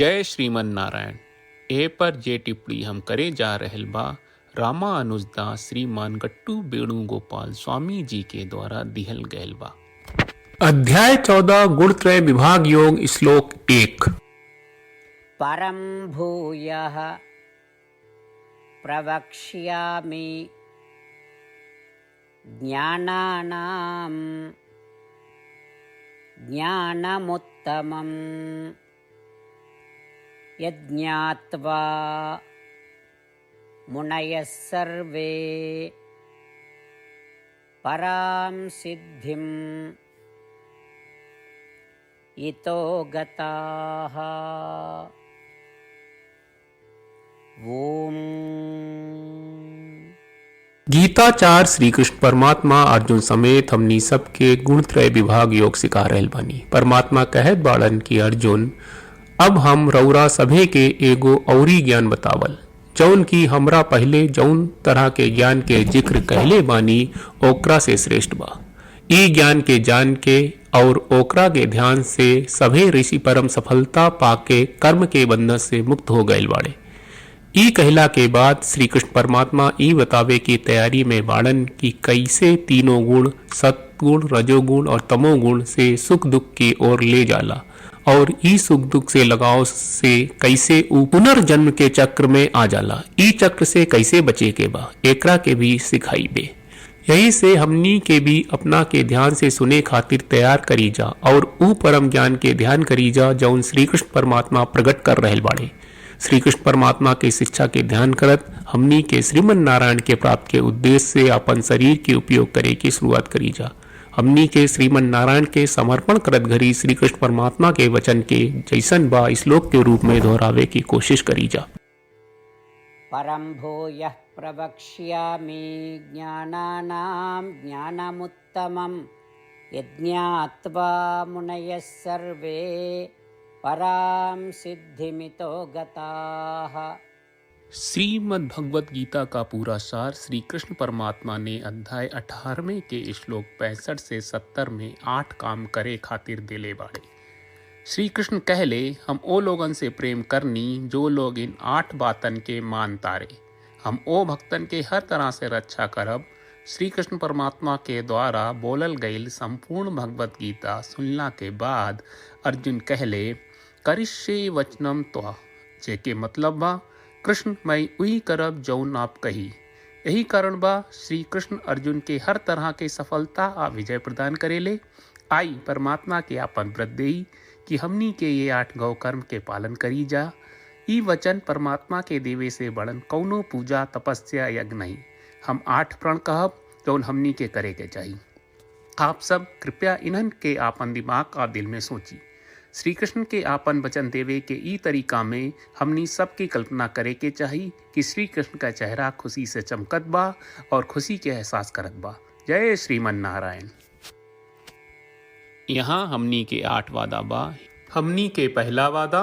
जय श्रीमन नारायण। ए पर जे टिप्पणी हम करे जा रहल बा रामानुजदास श्रीमान गट्टू वेणुगोपाल स्वामी जी के द्वारा दिहल गयल बा। अध्याय 14 गुणत्रय विभाग योग श्लोक 1। परं भूयः प्रवक्ष्यामि ज्ञानानां ज्ञानमुत्तमम् यज्ञात्वा मुनयः सर्वे परां सिद्धिं इतो गताः। ओम। गीताचार श्री कृष्ण परमात्मा अर्जुन समेत हमनी सबके गुणत्रय विभाग योग सिखा रहल बानी। परमात्मा कहत बाड़न कि अर्जुन, अब हम रौरा सभे के एगो औरी ज्ञान बतावल, जौन की हमरा पहले जौन तरह के ज्ञान के जिक्र कहले बानी ओकरा से श्रेष्ठ बा। ई ज्ञान के जान के और ओकरा के ध्यान से सभे ऋषि परम सफलता पाके कर्म के बंधन से मुक्त हो गए बाड़े। ई कहला के बाद श्री कृष्ण परमात्मा ई बतावे की तैयारी में बाड़न की कैसे तीनों गुण सत्गुण, रजोगुण और तमोगुण से सुख दुख की ओर ले जाला और ई सुख दुख से लगाव से कैसे ऊ पुनर्जन्म के चक्र में आ जाला। ई चक्र से कैसे बचे के बा एकरा के भी सिखाई बे। यही से हमनी के भी अपना के ध्यान से सुने खातिर तैयार करी जा और ऊ परम ज्ञान के ध्यान करी जा जौन श्री कृष्ण परमात्मा प्रकट कर रहल बाड़े। श्री कृष्ण परमात्मा के शिक्षा के ध्यान करत हमनी के श्रीमन नारायण के प्राप्त के उद्देश्य से अपन शरीर के उपयोग करे की शुरुआत करी जा। हमनी के श्रीमन नारायण के समर्पण करत घड़ी श्री कृष्ण परमात्मा के वचन के जैसन बा श्लोक के रूप में दोहरावे की कोशिश करी जा। परं भूयः प्रवक्ष्यामि ज्ञानानां ज्ञानमुत्तमं यज्ञात्वा मुनयः सर्वे परां सिद्धिमितो गताः। श्रीमद् भगवत गीता का पूरा सार श्री कृष्ण परमात्मा ने अध्याय 18वें के श्लोक 65 से 70 में 8 काम करे खातिर दिले बाड़े। श्री कृष्ण कहले, हम ओ लोगन से प्रेम करनी जो लोग इन 8 बातन के मान तारे। हम ओ भक्तन के हर तरह से रक्षा करब। श्री कृष्ण परमात्मा के द्वारा बोलल गईल संपूर्ण भगवत गीता सुनला के बाद अर्जुन कहले, करिष्ये वचनम त्वा, जेके मतलब बा कृष्ण मैं वही करब जौन आप कही। यही कारण बा श्री कृष्ण अर्जुन के हर तरह के सफलता आ विजय प्रदान करेले। आई परमात्मा के आपन व्रत देई कि हमनी के ये 8 गौ कर्म के पालन करी जा। ई वचन परमात्मा के देवे से बड़न कौनो पूजा तपस्या यज्ञ नहीं। हम 8 प्रण कहब जौन हमनी के करे के चाहिए। आप सब कृपया इन्हन के आपन दिमाग और दिल में सोची। श्री कृष्ण के आपन वचन देवे के ई तरीका में हमनी सबकी कल्पना करे के चाहिए कि श्री कृष्ण का चेहरा खुशी से चमकत बा और खुशी के एहसास करत बा। जय श्रीमन नारायण। यहाँ हमनी के 8 वादा बा। हमनी के पहला वादा,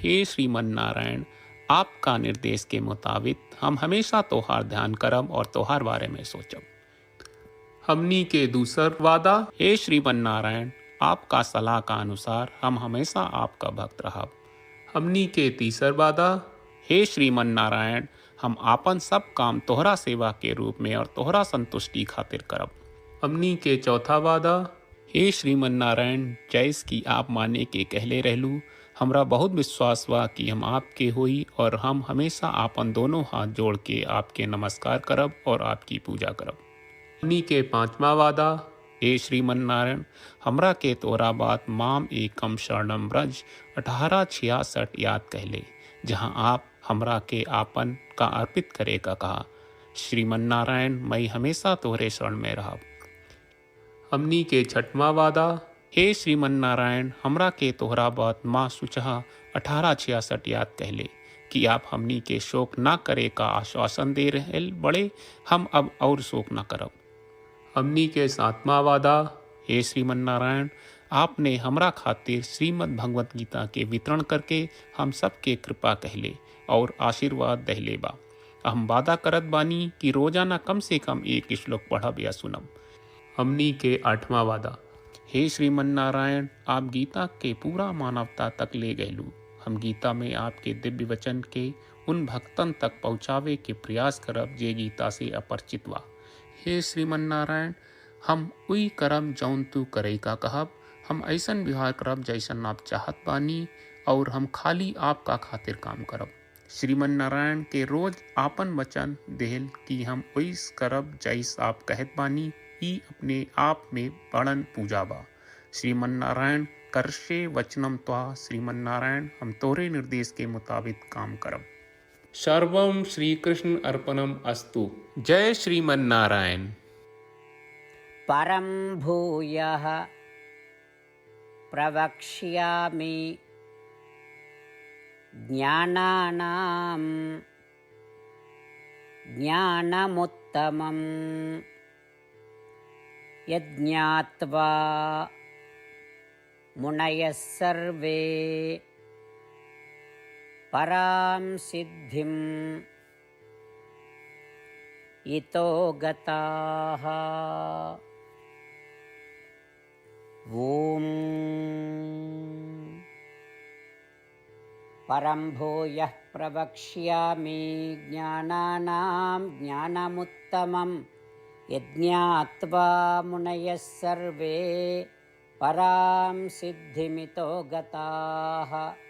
हे श्रीमन नारायण, आपका निर्देश के मुताबिक हम हमेशा तोहार ध्यान करब और तोहार बारे में सोचब। हमनी के दूसर वादा, हे श्रीमन नारायण, आपका सलाह का अनुसार हम हमेशा आपका भक्त रहब। हमनी के तीसर वादा, हे श्रीमन नारायण, हम आपन सब काम तोहरा सेवा के रूप में और तोहरा संतुष्टि खातिर करब। हमनी के चौथा वादा, हे श्रीमन नारायण, जैस की आप माने के कहले रहलू, हमरा बहुत विश्वास बा कि हम आपके होई और हम हमेशा आपन दोनों हाथ जोड़ के आपके नमस्कार करब और आपकी पूजा करब। हमनी के पांचवा वादा, हे श्रीमन नारायण, हमरा के तोरा बात माम एकम शरणम ब्रज 1866 याद कहले, जहाँ आप हमरा के आपन का अर्पित करे का कहा। श्रीमन नारायण, मैं हमेशा तोहरे शरण में रहब। हमनी के छठवा वादा, हे श्रीमन नारायण, हमरा के तोहरा बात माँ सुचहा 1866 याद कहले कि आप हमनी के शोक ना करे का आश्वासन दे रहे बड़े, हम अब और शोक ना करब। हमनी के 7वां वादा, हे श्रीमन नारायण, आपने हमरा खातिर श्रीमद् भगवत गीता के वितरण करके हम सबके कृपा कहले और आशीर्वाद दहले बा। हम वादा करत बानी कि रोजाना कम से कम 1 श्लोक पढ़ब या सुनब। हमनी के 8वां वादा, हे श्रीमन नारायण, आप गीता के पूरा मानवता तक ले गयलू। हम गीता में आपके दिव्य वचन के उन भक्तन तक पहुँचावे के प्रयास करब जे गीता से अपरिचित बा। हे श्रीमन नारायण, हम उई करब जौन तू करे का कहब। हम ऐसन व्यवहार करब जैसन आप चाहत बानी और हम खाली आपका खातिर काम करब। श्रीमन नारायण के रोज आपन वचन देहल कि हम ओइस करब जैस आप कहत बानी, ई अपने आप में बड़न पूजा बा। श्रीमन नारायण करशे वचनम त्वा। श्रीमन नारायण, हम तोरे निर्देश के मुताबिक काम करब। सर्वम श्री कृष्ण अर्पणम अस्तु। जय श्रीमन नारायण। परं भूयः प्रवक्ष्यामि ज्ञानानां ज्ञानमुत्तमं यज्ञात्वा मुनयः सर्वे परां सिद्धिं इतो गताः। ॐ परं भूयः प्रवक्ष्यामि ज्ञानानां ज्ञानमुत्तमं यज्ञात्वा मुनयः सर्वे परां सिद्धिमितो गताः।